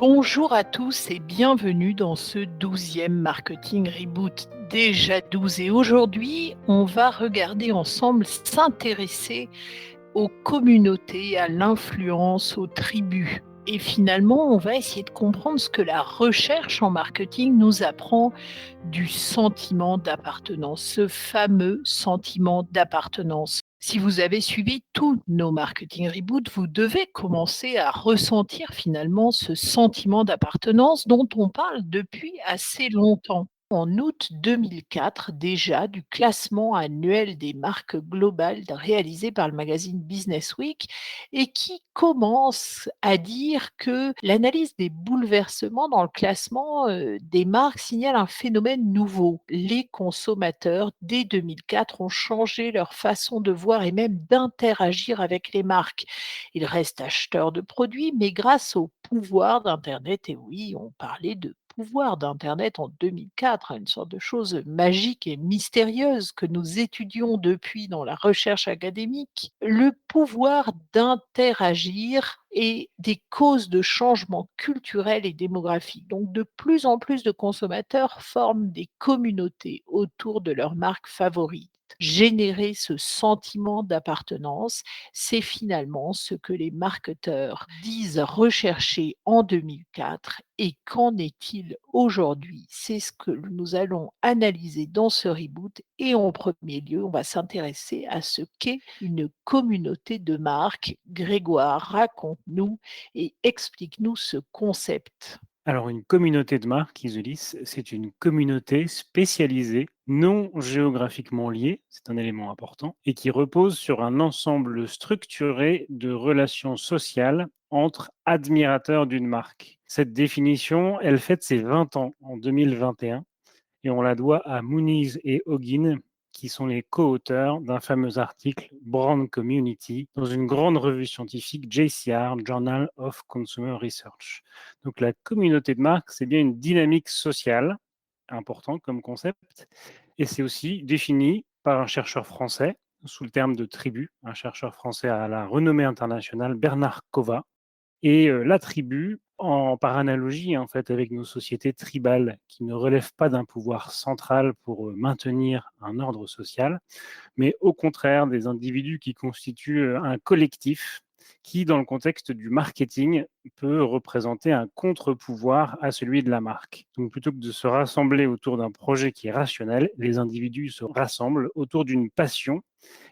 Bonjour à tous et bienvenue dans ce 12e Marketing Reboot, déjà 12. Et aujourd'hui, on va regarder ensemble, s'intéresser aux communautés, à l'influence, aux tribus. Et finalement, on va essayer de comprendre ce que la recherche en marketing nous apprend du sentiment d'appartenance, ce fameux sentiment d'appartenance. Si vous avez suivi tous nos marketing reboot, vous devez commencer à ressentir finalement ce sentiment d'appartenance dont on parle depuis assez longtemps. En août 2004, déjà, du classement annuel des marques globales réalisé par le magazine Business Week et qui commence à dire que l'analyse des bouleversements dans le classement des marques signale un phénomène nouveau. Les consommateurs, dès 2004, ont changé leur façon de voir et même d'interagir avec les marques. Ils restent acheteurs de produits, mais grâce au pouvoir d'Internet, et oui, on parlait de pouvoir d'Internet en 2004, une sorte de chose magique et mystérieuse que nous étudions depuis dans la recherche académique, le pouvoir d'interagir et des causes de changements culturels et démographiques. Donc de plus en plus de consommateurs forment des communautés autour de leurs marques favorites. Générer ce sentiment d'appartenance, c'est finalement ce que les marketeurs disent rechercher en 2004. Et qu'en est-il aujourd'hui? C'est ce que nous allons analyser dans ce reboot. Et en premier lieu, on va s'intéresser à ce qu'est une communauté de marques. Grégoire, raconte-nous et explique-nous ce concept. Alors, une communauté de marques, Isolis, c'est une communauté spécialisée, non géographiquement liée, c'est un élément important, et qui repose sur un ensemble structuré de relations sociales entre admirateurs d'une marque. Cette définition, elle fête ses 20 ans en 2021 et on la doit à Muniz et Hoggin, qui sont les co-auteurs d'un fameux article Brand Community dans une grande revue scientifique JCR, Journal of Consumer Research. Donc la communauté de marque, c'est bien une dynamique sociale, important comme concept, et c'est aussi défini par un chercheur français sous le terme de tribu, un chercheur français à la renommée internationale, Bernard Kova, et la tribu, par analogie en fait avec nos sociétés tribales qui ne relèvent pas d'un pouvoir central pour maintenir un ordre social, mais au contraire des individus qui constituent un collectif qui, dans le contexte du marketing, peut représenter un contre-pouvoir à celui de la marque. Donc plutôt que de se rassembler autour d'un projet qui est rationnel, les individus se rassemblent autour d'une passion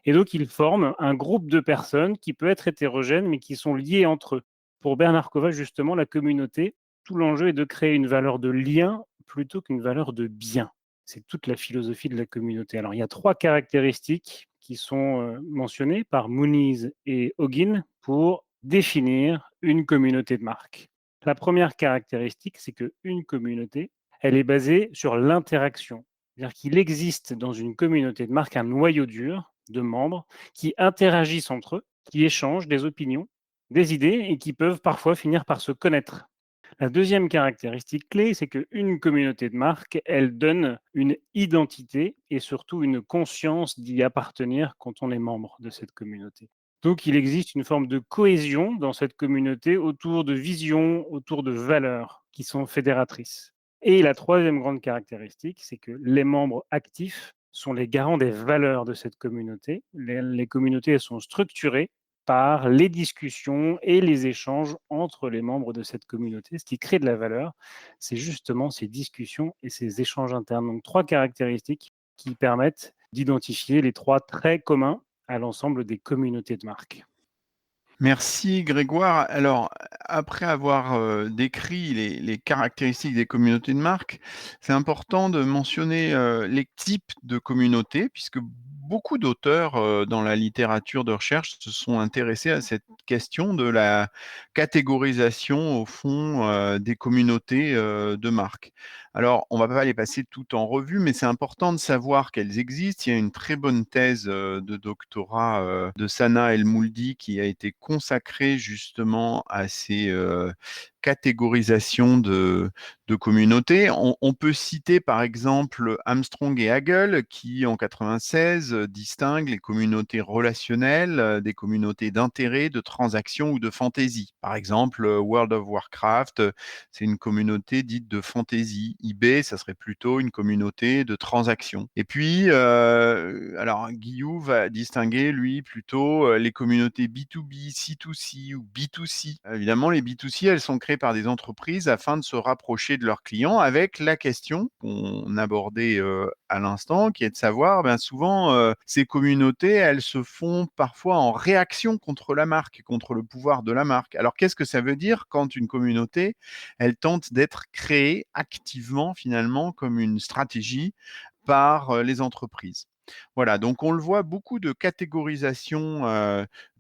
et donc ils forment un groupe de personnes qui peut être hétérogène mais qui sont liées entre eux. Pour Bernard Kova, justement, la communauté, tout l'enjeu est de créer une valeur de lien plutôt qu'une valeur de bien. C'est toute la philosophie de la communauté. Alors, il y a 3 caractéristiques qui sont mentionnées par Muniz et Hoggin pour définir une communauté de marque. La première caractéristique, c'est qu'une communauté, elle est basée sur l'interaction. C'est-à-dire qu'il existe dans une communauté de marque un noyau dur de membres qui interagissent entre eux, qui échangent des opinions, des idées et qui peuvent parfois finir par se connaître. La deuxième caractéristique clé, c'est qu'une communauté de marque, elle donne une identité et surtout une conscience d'y appartenir quand on est membre de cette communauté. Donc il existe une forme de cohésion dans cette communauté autour de visions, autour de valeurs qui sont fédératrices. Et la troisième grande caractéristique, c'est que les membres actifs sont les garants des valeurs de cette communauté. Les communautés, elles sont structurées par les discussions et les échanges entre les membres de cette communauté. Ce qui crée de la valeur, c'est justement ces discussions et ces échanges internes. Donc 3 caractéristiques qui permettent d'identifier les 3 traits communs à l'ensemble des communautés de marque. Merci Grégoire. Alors, après avoir décrit les caractéristiques des communautés de marque, c'est important de mentionner les types de communautés, puisque beaucoup d'auteurs dans la littérature de recherche se sont intéressés à cette question de la catégorisation, au fond, des communautés de marque. Alors, on ne va pas les passer toutes en revue, mais c'est important de savoir qu'elles existent. Il y a une très bonne thèse de doctorat de Sana El-Mouldi qui a été consacrée justement à ces catégorisations de communautés. On peut citer par exemple Armstrong et Hagel qui, en 96, distinguent les communautés relationnelles des communautés d'intérêt, de transaction ou de fantaisie. Par exemple, World of Warcraft, c'est une communauté dite de fantaisie. eBay, ça serait plutôt une communauté de transaction. Et puis, alors Guillou va distinguer, lui, plutôt les communautés B2B, C2C ou B2C. Évidemment, les B2C, elles sont créées par des entreprises afin de se rapprocher de leurs clients avec la question qu'on abordait à l'instant, qui est de savoir, souvent, ces communautés, elles se font parfois en réaction contre la marque, contre le pouvoir de la marque. Alors, qu'est-ce que ça veut dire quand une communauté, elle tente d'être créée activement, finalement, comme une stratégie par les entreprises? Voilà, donc on le voit, beaucoup de catégorisation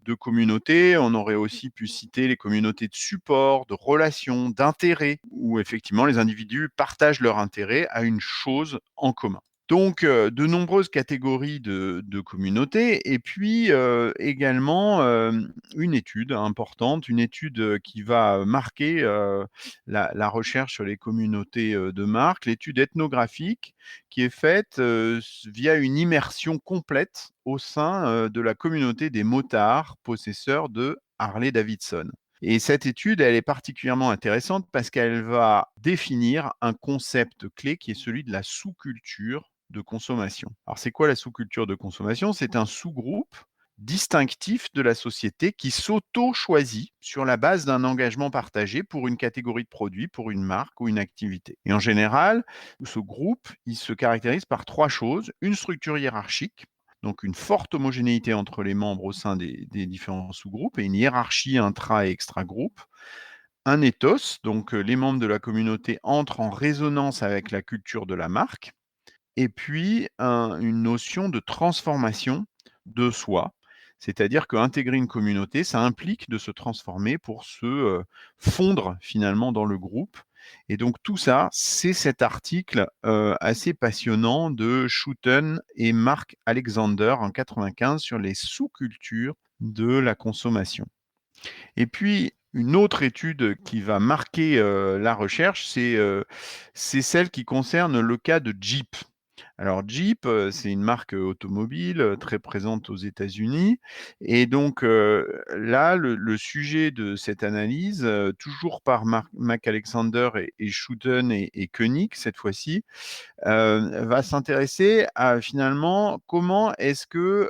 de communautés. On aurait aussi pu citer les communautés de support, de relations, d'intérêt, où effectivement les individus partagent leur intérêt à une chose en commun. Donc, de nombreuses catégories de communautés et puis également une étude importante, une étude qui va marquer la recherche sur les communautés de marque, l'étude ethnographique qui est faite via une immersion complète au sein de la communauté des motards possesseurs de Harley-Davidson. Et cette étude, elle est particulièrement intéressante parce qu'elle va définir un concept clé qui est celui de la sous-culture de consommation. Alors, c'est quoi la sous-culture de consommation? C'est un sous-groupe distinctif de la société qui s'auto-choisit sur la base d'un engagement partagé pour une catégorie de produits, pour une marque ou une activité. Et en général, ce groupe, il se caractérise par trois choses: une structure hiérarchique, donc une forte homogénéité entre les membres au sein des différents sous-groupes et une hiérarchie intra- et extra-groupe. Un ethos, donc les membres de la communauté entrent en résonance avec la culture de la marque. Et puis une notion de transformation de soi. C'est-à-dire qu'intégrer une communauté, ça implique de se transformer pour se fondre finalement dans le groupe. Et donc tout ça, c'est cet article assez passionnant de Schouten et Mark Alexander en 95 sur les sous-cultures de la consommation. Et puis, une autre étude qui va marquer la recherche, c'est celle qui concerne le cas de Jeep. Alors Jeep, c'est une marque automobile très présente aux États-Unis. Et donc là, le sujet de cette analyse, toujours par Mac Alexander et Schouten et Koenig cette fois-ci, va s'intéresser à finalement comment est-ce que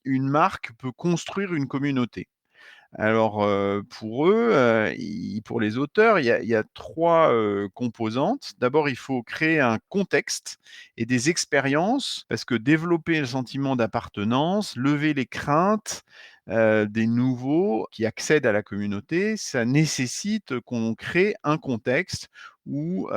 une marque peut construire une communauté. Alors, pour eux, pour les auteurs, il y a 3 composantes. D'abord, il faut créer un contexte et des expériences, parce que développer le sentiment d'appartenance, lever les craintes des nouveaux qui accèdent à la communauté, ça nécessite qu'on crée un contexte où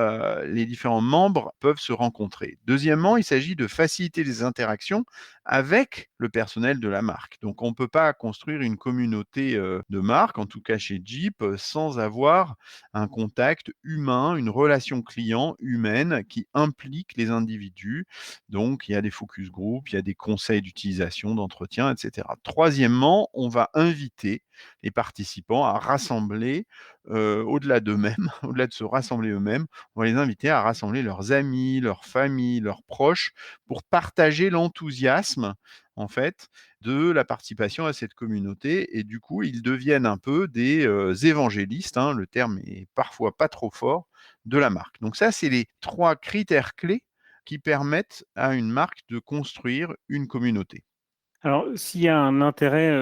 les différents membres peuvent se rencontrer. Deuxièmement, il s'agit de faciliter les interactions avec le personnel de la marque. Donc, on ne peut pas construire une communauté de marque, en tout cas chez Jeep, sans avoir un contact humain, une relation client humaine qui implique les individus. Donc, il y a des focus group, il y a des conseils d'utilisation, d'entretien, etc. Troisièmement, on va inviter les participants à rassembler au-delà d'eux-mêmes, au-delà de se rassembler eux-mêmes, on va les inviter à rassembler leurs amis, leurs familles, leurs proches pour partager l'enthousiasme en fait de la participation à cette communauté et du coup ils deviennent un peu des évangélistes, hein, le terme est parfois pas trop fort, de la marque. Donc ça, c'est les 3 critères clés qui permettent à une marque de construire une communauté. Alors, s'il y a un intérêt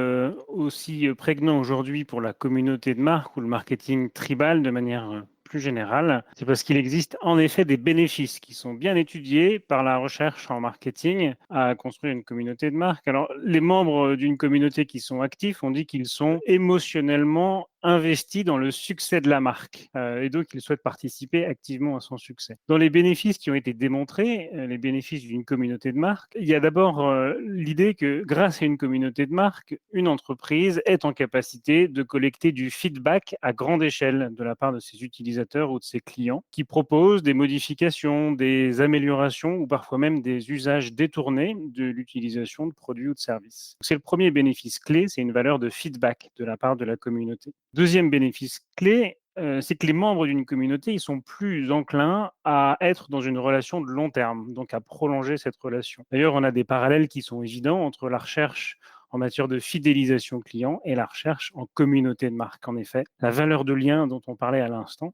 aussi prégnant aujourd'hui pour la communauté de marque ou le marketing tribal de manière plus générale, c'est parce qu'il existe en effet des bénéfices qui sont bien étudiés par la recherche en marketing à construire une communauté de marque. Alors, les membres d'une communauté qui sont actifs, on dit qu'ils sont émotionnellement investi dans le succès de la marque et donc il souhaite participer activement à son succès. Dans les bénéfices qui ont été démontrés, les bénéfices d'une communauté de marque, il y a d'abord l'idée que grâce à une communauté de marque, une entreprise est en capacité de collecter du feedback à grande échelle de la part de ses utilisateurs ou de ses clients qui proposent des modifications, des améliorations ou parfois même des usages détournés de l'utilisation de produits ou de services. C'est le premier bénéfice clé, c'est une valeur de feedback de la part de la communauté. Deuxième bénéfice clé, c'est que les membres d'une communauté, ils sont plus enclins à être dans une relation de long terme, donc à prolonger cette relation. D'ailleurs, on a des parallèles qui sont évidents entre la recherche en matière de fidélisation client et la recherche en communauté de marque. En effet, la valeur de lien dont on parlait à l'instant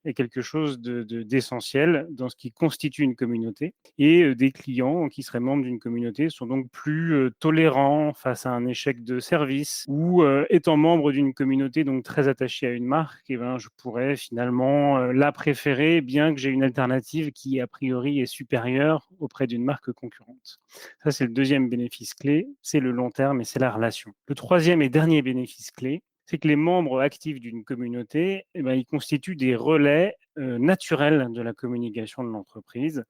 est quelque chose d'essentiel dans ce qui constitue une communauté. Et des clients qui seraient membres d'une communauté sont donc plus tolérants face à un échec de service ou étant membre d'une communauté donc très attachée à une marque, eh ben, je pourrais finalement la préférer bien que j'ai une alternative qui a priori est supérieure auprès d'une marque concurrente. Ça, c'est le deuxième bénéfice clé, c'est le long terme et c'est la relation. Le troisième et dernier bénéfice clé, c'est que les membres actifs d'une communauté, eh ben, ils constituent des relais naturels de la communication de l'entreprise.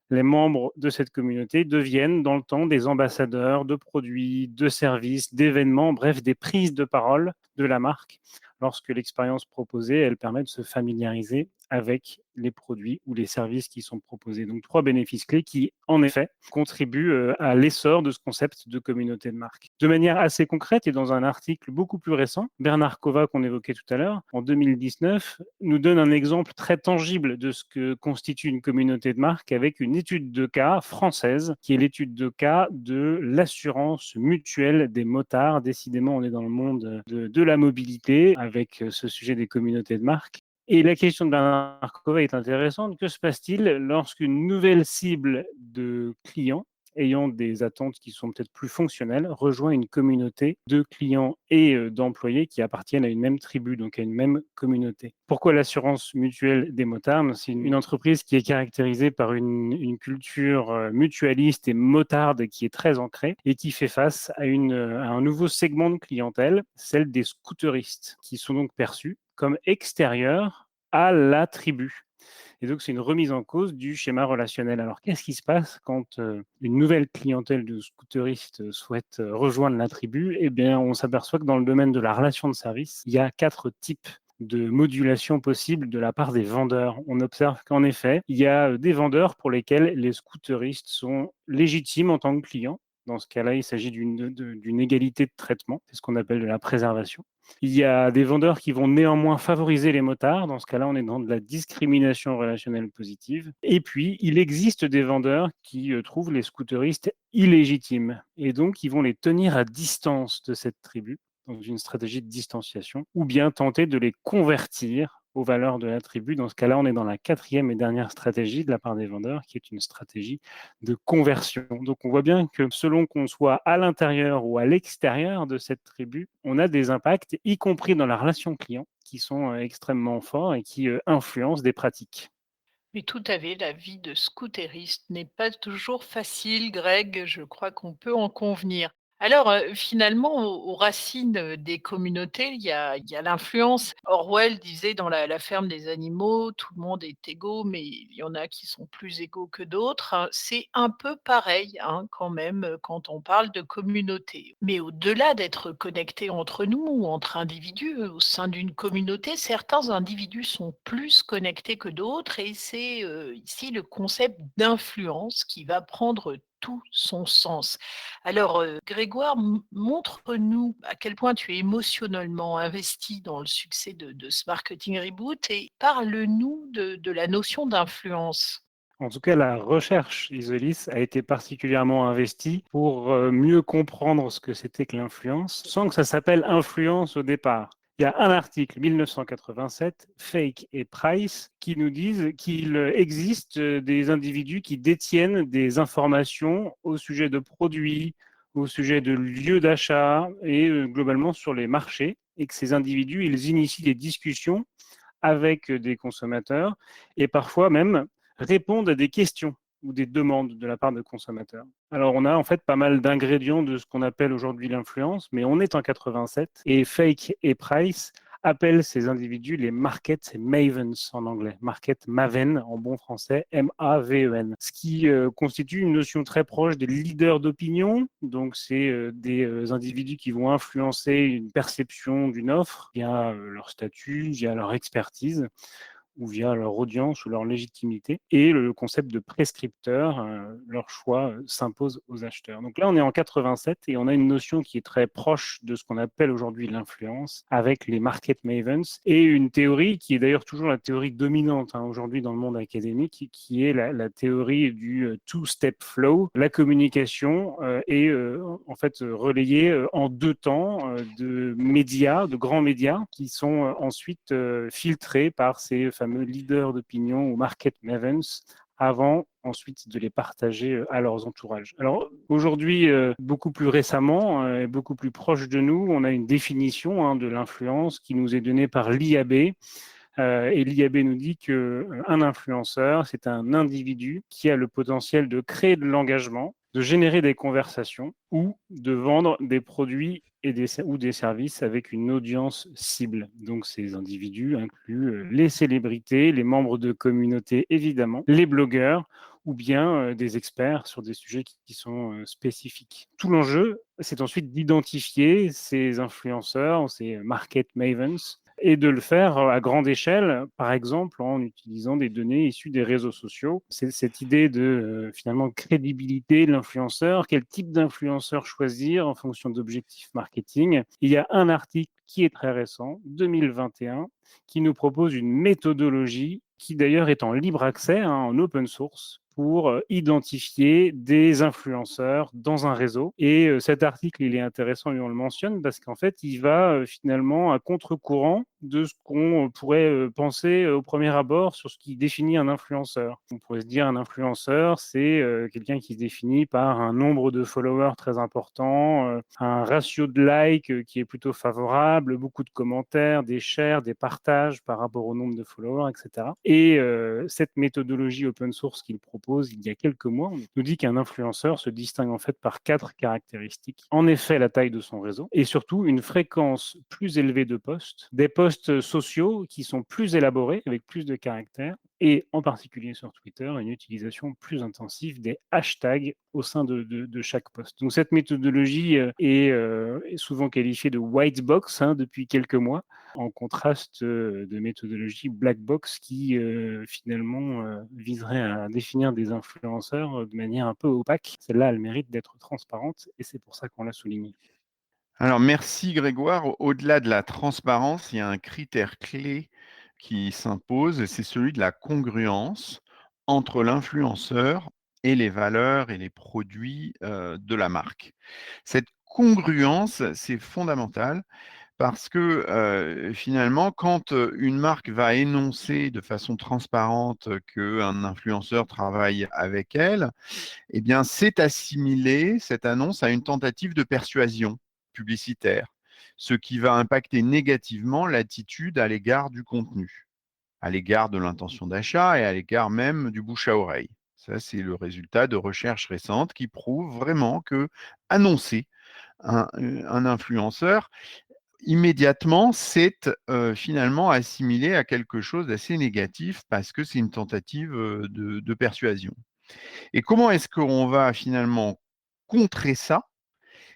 Les membres de cette communauté deviennent dans le temps des ambassadeurs de produits, de services, d'événements, bref, des prises de parole de la marque lorsque l'expérience proposée, elle permet de se familiariser avec les produits ou les services qui sont proposés. Donc, trois bénéfices clés qui, en effet, contribuent à l'essor de ce concept de communauté de marque. De manière assez concrète et dans un article beaucoup plus récent, Bernard Kova, qu'on évoquait tout à l'heure, en 2019, nous donne un exemple très tangible de ce que constitue une communauté de marque avec une étude de cas française, qui est l'étude de cas de l'assurance mutuelle des motards. Décidément, on est dans le monde de la mobilité avec ce sujet des communautés de marque. Et la question de Bernard Kova est intéressante. Que se passe-t-il lorsqu'une nouvelle cible de clients ayant des attentes qui sont peut-être plus fonctionnelles rejoint une communauté de clients et d'employés qui appartiennent à une même tribu, donc à une même communauté? Pourquoi l'assurance mutuelle des motards? C'est une entreprise qui est caractérisée par une culture mutualiste et motarde qui est très ancrée et qui fait face à un nouveau segment de clientèle, celle des scooteristes, qui sont donc perçus comme extérieurs à la tribu. Et donc, c'est une remise en cause du schéma relationnel. Alors, qu'est-ce qui se passe quand une nouvelle clientèle de scooteristes souhaite rejoindre la tribu? Eh bien, on s'aperçoit que dans le domaine de la relation de service, il y a 4 types de modulation possible de la part des vendeurs. On observe qu'en effet, il y a des vendeurs pour lesquels les scooteristes sont légitimes en tant que clients. Dans ce cas-là, il s'agit d'une égalité de traitement, c'est ce qu'on appelle de la préservation. Il y a des vendeurs qui vont néanmoins favoriser les motards. Dans ce cas-là, on est dans de la discrimination relationnelle positive. Et puis, il existe des vendeurs qui trouvent les scooteristes illégitimes. Et donc, ils vont les tenir à distance de cette tribu, dans une stratégie de distanciation, ou bien tenter de les convertir aux valeurs de la tribu. Dans ce cas-là, on est dans la 4e et dernière stratégie de la part des vendeurs, qui est une stratégie de conversion. Donc, on voit bien que selon qu'on soit à l'intérieur ou à l'extérieur de cette tribu, on a des impacts, y compris dans la relation client, qui sont extrêmement forts et qui influencent des pratiques. Mais tout à fait, la vie de scooteriste n'est pas toujours facile, Greg, je crois qu'on peut en convenir. Alors, finalement, aux racines, des communautés, il y a l'influence. Orwell disait dans La ferme des animaux: «Tout le monde est égaux, mais il y en a qui sont plus égaux que d'autres», hein. C'est un peu pareil, hein, quand même, quand on parle de communauté. Mais au-delà d'être connectés entre nous ou entre individus, au sein d'une communauté, certains individus sont plus connectés que d'autres et c'est, ici le concept d'influence qui va prendre tout son sens. Alors, Grégoire, montre-nous à quel point tu es émotionnellement investi dans le succès de ce marketing reboot et parle-nous de la notion d'influence. En tout cas, la recherche Isolis a été particulièrement investie pour mieux comprendre ce que c'était que l'influence, sans que ça s'appelle influence au départ. Il y a un article, 1987, Fake et Price, qui nous disent qu'il existe des individus qui détiennent des informations au sujet de produits, au sujet de lieux d'achat et globalement sur les marchés, et que ces individus, ils initient des discussions avec des consommateurs et parfois même répondent à des questions ou des demandes de la part de consommateurs. Alors on a en fait pas mal d'ingrédients de ce qu'on appelle aujourd'hui l'influence, mais on est en 87 et Fake et Price appelle ces individus les market mavens en anglais, market maven en bon français, M-A-V-E-N, ce qui constitue une notion très proche des leaders d'opinion. Donc, c'est des individus qui vont influencer une perception d'une offre via leur statut, via leur expertise, ou via leur audience ou leur légitimité. Et le concept de prescripteur, leur choix s'impose aux acheteurs. Donc là, on est en 87 et on a une notion qui est très proche de ce qu'on appelle aujourd'hui l'influence avec les market mavens et une théorie qui est d'ailleurs toujours la théorie dominante aujourd'hui dans le monde académique, qui est la théorie du two-step flow. La communication est en fait relayée en 2 temps de médias, de grands médias qui sont ensuite filtrés par ces fameux leaders d'opinion ou market mavens avant ensuite de les partager à leurs entourages. Alors aujourd'hui, beaucoup plus récemment et beaucoup plus proche de nous, on a une définition de l'influence qui nous est donnée par l'IAB. Et l'IAB nous dit qu'un influenceur, c'est un individu qui a le potentiel de créer de l'engagement, de générer des conversations ou de vendre des produits ou des services avec une audience cible. Donc ces individus incluent les célébrités, les membres de communautés évidemment, les blogueurs ou bien des experts sur des sujets qui sont spécifiques. Tout l'enjeu, c'est ensuite d'identifier ces influenceurs, ces market mavens, et de le faire à grande échelle, par exemple en utilisant des données issues des réseaux sociaux. C'est cette idée de finalement crédibilité de l'influenceur, quel type d'influenceur choisir en fonction d'objectifs marketing. Il y a un article qui est très récent, 2021, qui nous propose une méthodologie qui d'ailleurs est en libre accès, en open source, pour identifier des influenceurs dans un réseau. Et cet article, il est intéressant et on le mentionne parce qu'en fait, il va finalement à contre-courant de ce qu'on pourrait penser au premier abord sur ce qui définit un influenceur. On pourrait se dire un influenceur, c'est quelqu'un qui se définit par un nombre de followers très important, un ratio de likes qui est plutôt favorable, beaucoup de commentaires, des shares, des partages par rapport au nombre de followers, etc. Et cette méthodologie open source qu'il propose il y a quelques mois, on nous dit qu'un influenceur se distingue en fait par 4 caractéristiques. En effet, la taille de son réseau et surtout une fréquence plus élevée de posts, des posts sociaux qui sont plus élaborés avec plus de caractères et en particulier sur Twitter, une utilisation plus intensive des hashtags au sein de chaque post. Donc cette méthodologie est souvent qualifiée de white box depuis quelques mois, en contraste de méthodologie black box qui finalement viserait à définir des influenceurs de manière un peu opaque. Celle-là, elle mérite d'être transparente et c'est pour ça qu'on l'a soulignée. Alors merci Grégoire. Au-delà de la transparence, il y a un critère clé qui s'impose, c'est celui de la congruence entre l'influenceur et les valeurs et les produits de la marque. Cette congruence, c'est fondamental parce que finalement, quand une marque va énoncer de façon transparente qu'un influenceur travaille avec elle, eh bien, c'est assimilé, cette annonce, à une tentative de persuasion publicitaire, ce qui va impacter négativement l'attitude à l'égard du contenu, à l'égard de l'intention d'achat et à l'égard même du bouche à oreille. Ça, c'est le résultat de recherches récentes qui prouvent vraiment que annoncer un influenceur, immédiatement, c'est finalement assimilé à quelque chose d'assez négatif parce que c'est une tentative de persuasion. Et comment est-ce qu'on va finalement contrer ça?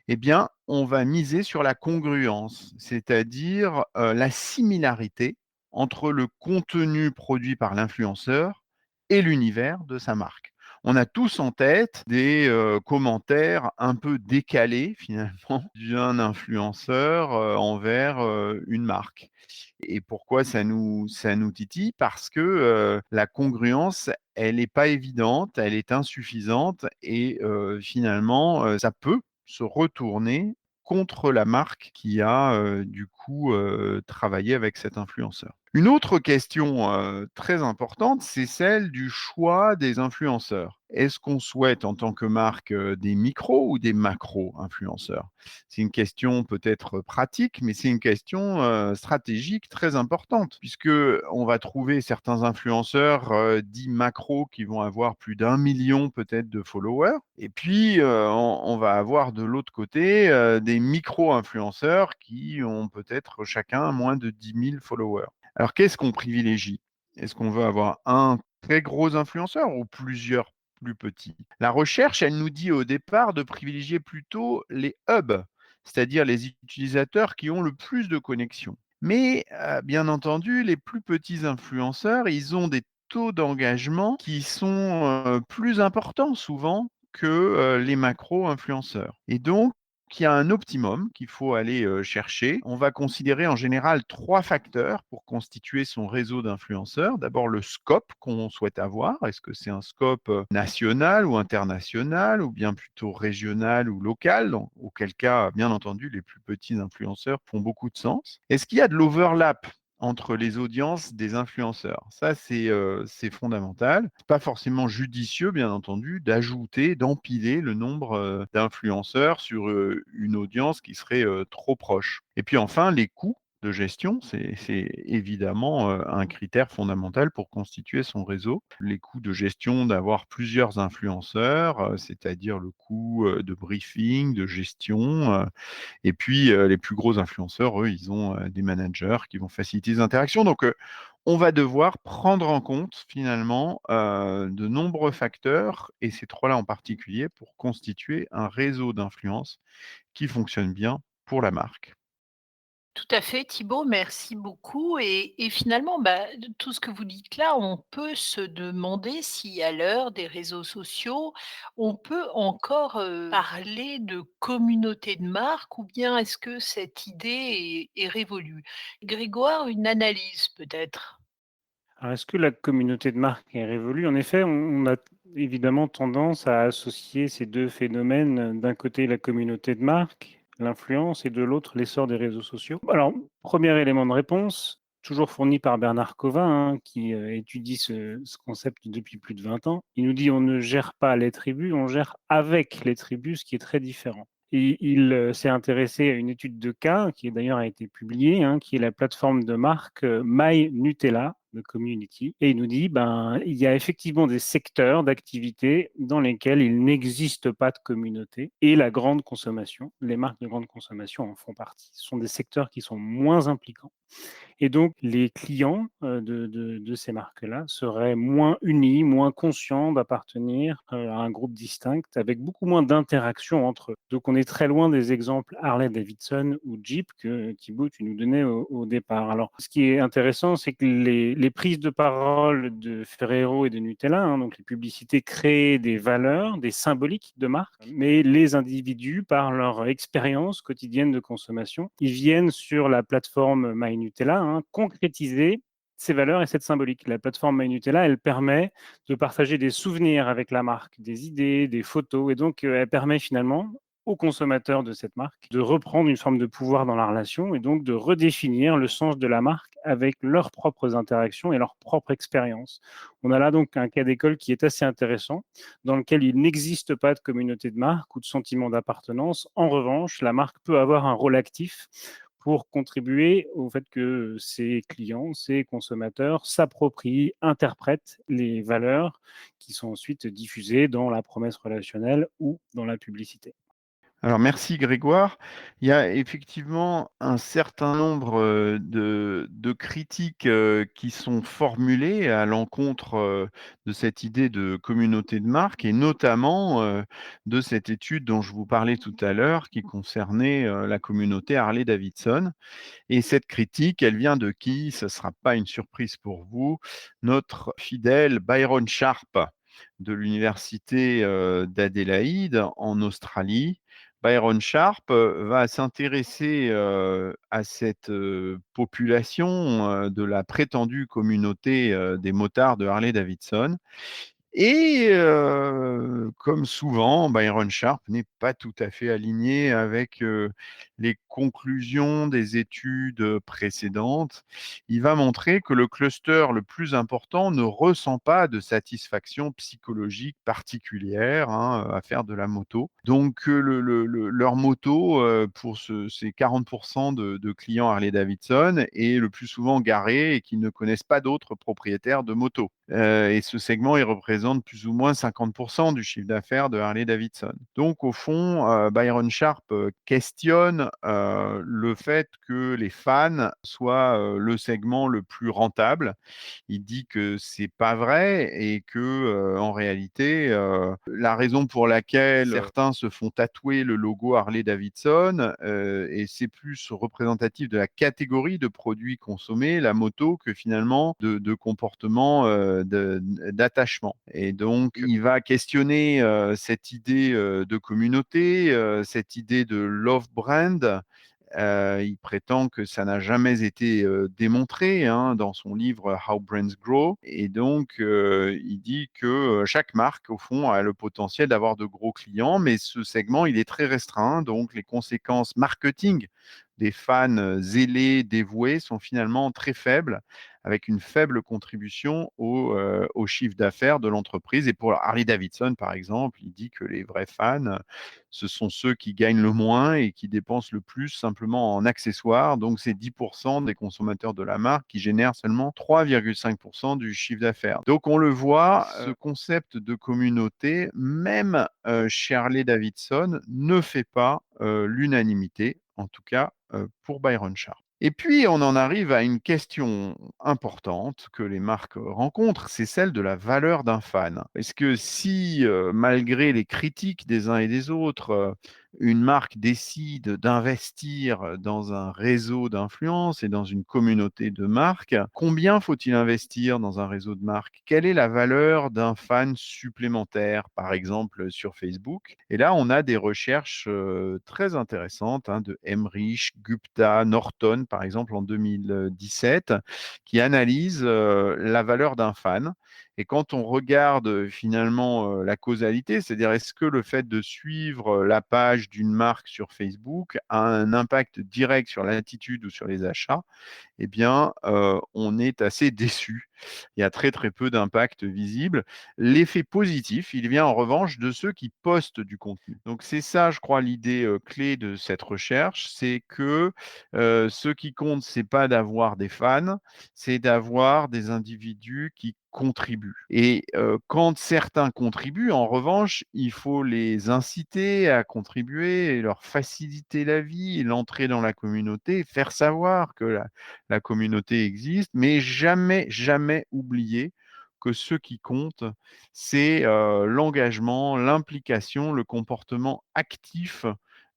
Eh bien, on va miser sur la congruence, c'est-à-dire la similarité entre le contenu produit par l'influenceur et l'univers de sa marque. On a tous en tête des commentaires un peu décalés finalement d'un influenceur envers une marque. Et pourquoi ça nous titille? Parce que la congruence, elle n'est pas évidente, elle est insuffisante et finalement, ça peut se retourner contre la marque qui a du coup travaillé avec cet influenceur. Une autre question très importante, c'est celle du choix des influenceurs. Est-ce qu'on souhaite en tant que marque des micros ou des macro-influenceurs? C'est une question peut-être pratique, mais c'est une question stratégique très importante, puisque on va trouver certains influenceurs dits macro qui vont avoir plus d'1 million peut-être de followers, et puis on va avoir de l'autre côté des micro-influenceurs qui ont peut-être chacun moins de 10 000 followers. Alors, qu'est-ce qu'on privilégie? Est-ce qu'on veut avoir un très gros influenceur ou plusieurs plus petits? La recherche, elle nous dit au départ de privilégier plutôt les hubs, c'est-à-dire les utilisateurs qui ont le plus de connexions. Mais bien entendu, les plus petits influenceurs, ils ont des taux d'engagement qui sont plus importants souvent que les macro-influenceurs. Et donc, il y a un optimum qu'il faut aller chercher. On va considérer en général 3 facteurs pour constituer son réseau d'influenceurs. D'abord, le scope qu'on souhaite avoir. Est-ce que c'est un scope national ou international, ou bien plutôt régional ou local? Auquel cas, bien entendu, les plus petits influenceurs font beaucoup de sens. Est-ce qu'il y a de l'overlap entre les audiences des influenceurs? Ça, c'est fondamental. C'est pas forcément judicieux, bien entendu, d'ajouter, d'empiler le nombre d'influenceurs sur une audience qui serait trop proche. Et puis enfin, les coûts de gestion, c'est évidemment un critère fondamental pour constituer son réseau. Les coûts de gestion d'avoir plusieurs influenceurs, c'est-à-dire le coût de briefing, de gestion, et puis, les plus gros influenceurs, eux, ils ont des managers qui vont faciliter les interactions. Donc, on va devoir prendre en compte finalement de nombreux facteurs, et ces trois-là en particulier, pour constituer un réseau d'influence qui fonctionne bien pour la marque. Tout à fait, Thibaut, merci beaucoup. Et finalement, de tout ce que vous dites là, on peut se demander si à l'heure des réseaux sociaux, on peut encore parler de communauté de marque ou bien est-ce que cette idée est révolue? Grégoire, une analyse peut-être? Alors, est-ce que la communauté de marque est révolue? En effet, on a évidemment tendance à associer ces 2 phénomènes. D'un côté, la communauté de marque, l'influence, et de l'autre, l'essor des réseaux sociaux. Alors, premier élément de réponse, toujours fourni par Bernard Covin, hein, qui étudie ce concept depuis plus de 20 ans. Il nous dit: «On ne gère pas les tribus, on gère avec les tribus», ce qui est très différent. Et il s'est intéressé à une étude de cas qui d'ailleurs a été publiée, hein, qui est la plateforme de marque My Nutella de Community. Et il nous dit, ben, il y a effectivement des secteurs d'activité dans lesquels il n'existe pas de communauté, et la grande consommation, les marques de grande consommation en font partie. Ce sont des secteurs qui sont moins impliquants. Et donc, les clients de ces marques-là seraient moins unis, moins conscients d'appartenir à un groupe distinct, avec beaucoup moins d'interactions entre eux. Donc, on est très loin des exemples Harley-Davidson ou Jeep que Thibaut, tu nous donnais au départ. Alors, ce qui est intéressant, c'est que les prises de parole de Ferrero et de Nutella, hein, donc les publicités, créent des valeurs, des symboliques de marque, mais les individus, par leur expérience quotidienne de consommation, ils viennent sur la plateforme My Nutella, hein, concrétiser ces valeurs et cette symbolique. La plateforme My Nutella, elle permet de partager des souvenirs avec la marque, des idées, des photos, et donc elle permet finalement aux consommateurs de cette marque de reprendre une forme de pouvoir dans la relation, et donc de redéfinir le sens de la marque avec leurs propres interactions et leur propre expérience. On a là donc un cas d'école qui est assez intéressant, dans lequel il n'existe pas de communauté de marque ou de sentiment d'appartenance. En revanche, la marque peut avoir un rôle actif pour contribuer au fait que ses clients, ses consommateurs s'approprient, interprètent les valeurs qui sont ensuite diffusées dans la promesse relationnelle ou dans la publicité. Alors merci Grégoire. Il y a effectivement un certain nombre de critiques qui sont formulées à l'encontre de cette idée de communauté de marque, et notamment de cette étude dont je vous parlais tout à l'heure qui concernait la communauté Harley-Davidson. Et cette critique, elle vient de qui? Ce ne sera pas une surprise pour vous. Notre fidèle Byron Sharp de l'université d'Adélaïde en Australie. Byron Sharp va s'intéresser à cette population de la prétendue communauté des motards de Harley-Davidson. Et comme souvent, Byron Sharp n'est pas tout à fait aligné avec les conclusions des études précédentes. Il va montrer que le cluster le plus important ne ressent pas de satisfaction psychologique particulière à faire de la moto. Donc, leur moto, pour ces 40% de clients Harley-Davidson, est le plus souvent garé et qui ne connaissent pas d'autres propriétaires de motos. Et ce segment, il représente plus ou moins 50% du chiffre d'affaires de Harley-Davidson. Donc, au fond, Byron Sharp questionne le fait que les fans soient le segment le plus rentable. Il dit que c'est pas vrai et que en réalité, la raison pour laquelle certains se font tatouer le logo Harley-Davidson, et c'est plus représentatif de la catégorie de produits consommés, la moto, que finalement de comportement d'attachement. Et donc, il va questionner cette idée de communauté, cette idée de love brand. Il prétend que ça n'a jamais été démontré dans son livre How Brands Grow. Et donc, il dit que chaque marque, au fond, a le potentiel d'avoir de gros clients, mais ce segment, il est très restreint. Donc, les conséquences marketing des fans zélés, dévoués, sont finalement très faibles, avec une faible contribution au chiffre d'affaires de l'entreprise. Et pour Harley-Davidson, par exemple, il dit que les vrais fans, ce sont ceux qui gagnent le moins et qui dépensent le plus simplement en accessoires. Donc, c'est 10% des consommateurs de la marque qui génèrent seulement 3,5% du chiffre d'affaires. Donc, on le voit, ce concept de communauté, même chez Harley-Davidson, ne fait pas l'unanimité, en tout cas pour Byron Sharp. Et puis, on en arrive à une question importante que les marques rencontrent, c'est celle de la valeur d'un fan. Est-ce que si, malgré les critiques des uns et des autres, une marque décide d'investir dans un réseau d'influence et dans une communauté de marques, combien faut-il investir dans un réseau de marques? Quelle est la valeur d'un fan supplémentaire, par exemple sur Facebook? Et là, on a des recherches très intéressantes de Emmerich, Gupta, Norton, par exemple, en 2017, qui analysent la valeur d'un fan. Et quand on regarde finalement la causalité, c'est-à-dire est-ce que le fait de suivre la page d'une marque sur Facebook a un impact direct sur l'attitude ou sur les achats, eh bien, on est assez déçu. Il y a très très peu d'impact visible. L'effet positif, il vient en revanche de ceux qui postent du contenu. Donc c'est ça, je crois, l'idée clé de cette recherche, c'est que ce qui compte, c'est pas d'avoir des fans, c'est d'avoir des individus qui contribuent. Et quand certains contribuent, en revanche, il faut les inciter à contribuer et leur faciliter la vie, et l'entrée dans la communauté, faire savoir que la communauté existe, mais jamais, jamais oublier que ce qui compte, c'est l'engagement, l'implication, le comportement actif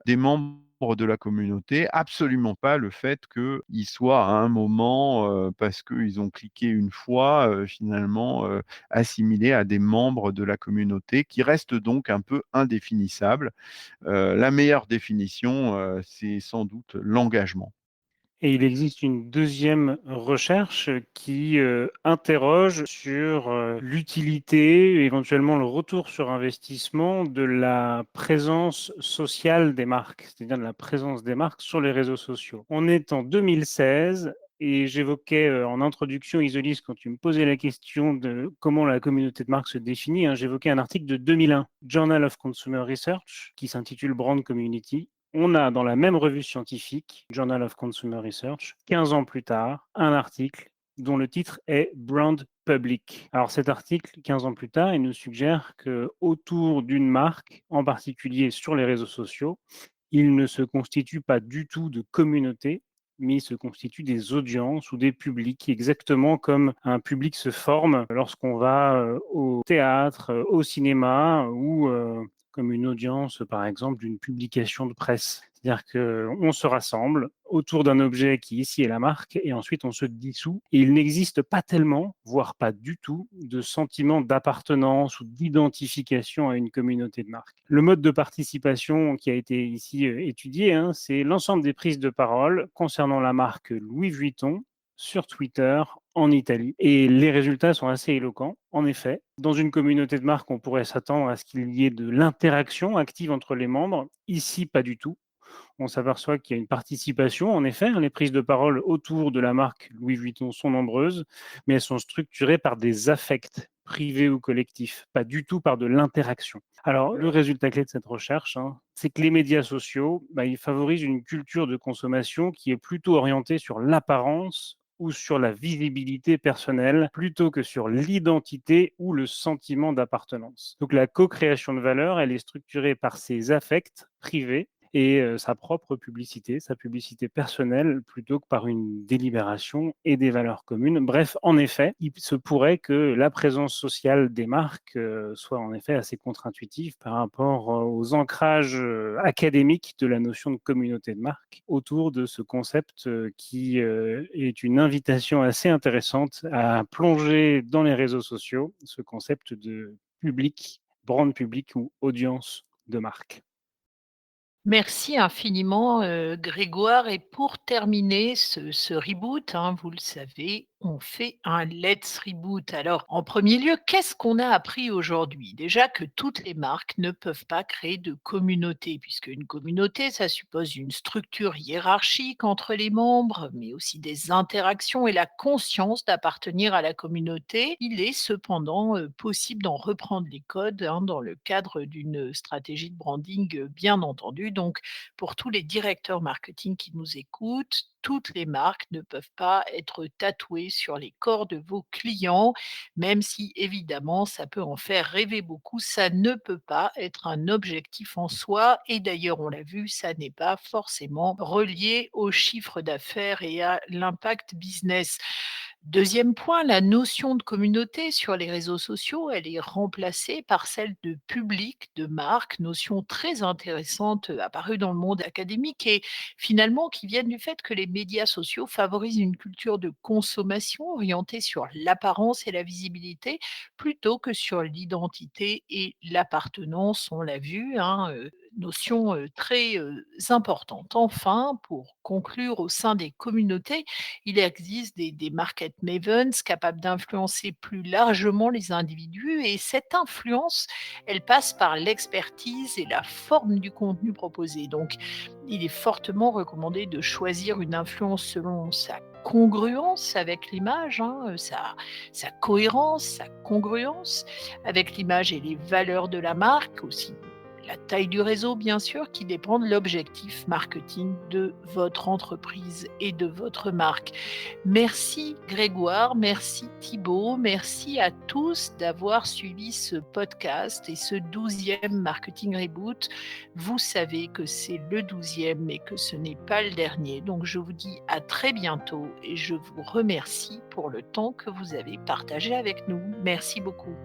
des membres de la communauté, absolument pas le fait qu'ils soient à un moment, parce qu'ils ont cliqué une fois, finalement assimilés à des membres de la communauté, qui restent donc un peu indéfinissables. La meilleure définition, c'est sans doute l'engagement. Et il existe une deuxième recherche qui interroge sur l'utilité, éventuellement le retour sur investissement de la présence sociale des marques, c'est-à-dire de la présence des marques sur les réseaux sociaux. On est en 2016 et j'évoquais en introduction, Isolis, quand tu me posais la question de comment la communauté de marques se définit, j'évoquais un article de 2001, Journal of Consumer Research, qui s'intitule Brand Community. On a dans la même revue scientifique, Journal of Consumer Research, 15 ans plus tard, un article dont le titre est Brand Public. Alors cet article, 15 ans plus tard, il nous suggère que autour d'une marque, en particulier sur les réseaux sociaux, il ne se constitue pas du tout de communauté, mais il se constitue des audiences ou des publics, exactement comme un public se forme lorsqu'on va au théâtre, au cinéma ou comme une audience, par exemple, d'une publication de presse. C'est-à-dire qu'on se rassemble autour d'un objet qui ici est la marque et ensuite on se dissout. Et il n'existe pas tellement, voire pas du tout, de sentiment d'appartenance ou d'identification à une communauté de marque. Le mode de participation qui a été ici étudié, c'est l'ensemble des prises de parole concernant la marque Louis Vuitton sur Twitter en Italie. Et les résultats sont assez éloquents. En effet, dans une communauté de marque, on pourrait s'attendre à ce qu'il y ait de l'interaction active entre les membres. Ici, pas du tout. On s'aperçoit qu'il y a une participation, en effet. Les prises de parole autour de la marque Louis Vuitton sont nombreuses, mais elles sont structurées par des affects privés ou collectifs, pas du tout par de l'interaction. Alors, le résultat clé de cette recherche, c'est que les médias sociaux, ils favorisent une culture de consommation qui est plutôt orientée sur l'apparence ou sur la visibilité personnelle plutôt que sur l'identité ou le sentiment d'appartenance. Donc la co-création de valeur, elle est structurée par ces affects privés et sa propre publicité, sa publicité personnelle, plutôt que par une délibération et des valeurs communes. Bref, en effet, il se pourrait que la présence sociale des marques soit en effet assez contre-intuitive par rapport aux ancrages académiques de la notion de communauté de marque autour de ce concept qui est une invitation assez intéressante à plonger dans les réseaux sociaux, ce concept de public, brand public ou audience de marque. Merci infiniment, Grégoire, et pour terminer ce reboot, vous le savez, on fait un let's reboot. Alors, en premier lieu, qu'est-ce qu'on a appris aujourd'hui? Déjà que toutes les marques ne peuvent pas créer de communauté, puisque une communauté, ça suppose une structure hiérarchique entre les membres, mais aussi des interactions et la conscience d'appartenir à la communauté. Il est cependant, possible d'en reprendre les codes, dans le cadre d'une stratégie de branding, bien entendu. Donc, pour tous les directeurs marketing qui nous écoutent, toutes les marques ne peuvent pas être tatouées sur les corps de vos clients, même si évidemment ça peut en faire rêver beaucoup. Ça ne peut pas être un objectif en soi et d'ailleurs on l'a vu, ça n'est pas forcément relié au chiffre d'affaires et à l'impact business. Deuxième point, la notion de communauté sur les réseaux sociaux, elle est remplacée par celle de public, de marque, notion très intéressante apparue dans le monde académique et finalement qui viennent du fait que les médias sociaux favorisent une culture de consommation orientée sur l'apparence et la visibilité plutôt que sur l'identité et l'appartenance, on l'a vu, notion très importante. Enfin, pour conclure, au sein des communautés, il existe des market mavens capables d'influencer plus largement les individus et cette influence, elle passe par l'expertise et la forme du contenu proposé. Donc, il est fortement recommandé de choisir une influence selon sa congruence avec l'image, sa cohérence, sa congruence avec l'image et les valeurs de la marque, aussi la taille du réseau, bien sûr, qui dépend de l'objectif marketing de votre entreprise et de votre marque. Merci Grégoire, merci Thibaut, merci à tous d'avoir suivi ce podcast et ce 12e Marketing Reboot. Vous savez que c'est le 12e et que ce n'est pas le dernier. Donc je vous dis à très bientôt et je vous remercie pour le temps que vous avez partagé avec nous. Merci beaucoup.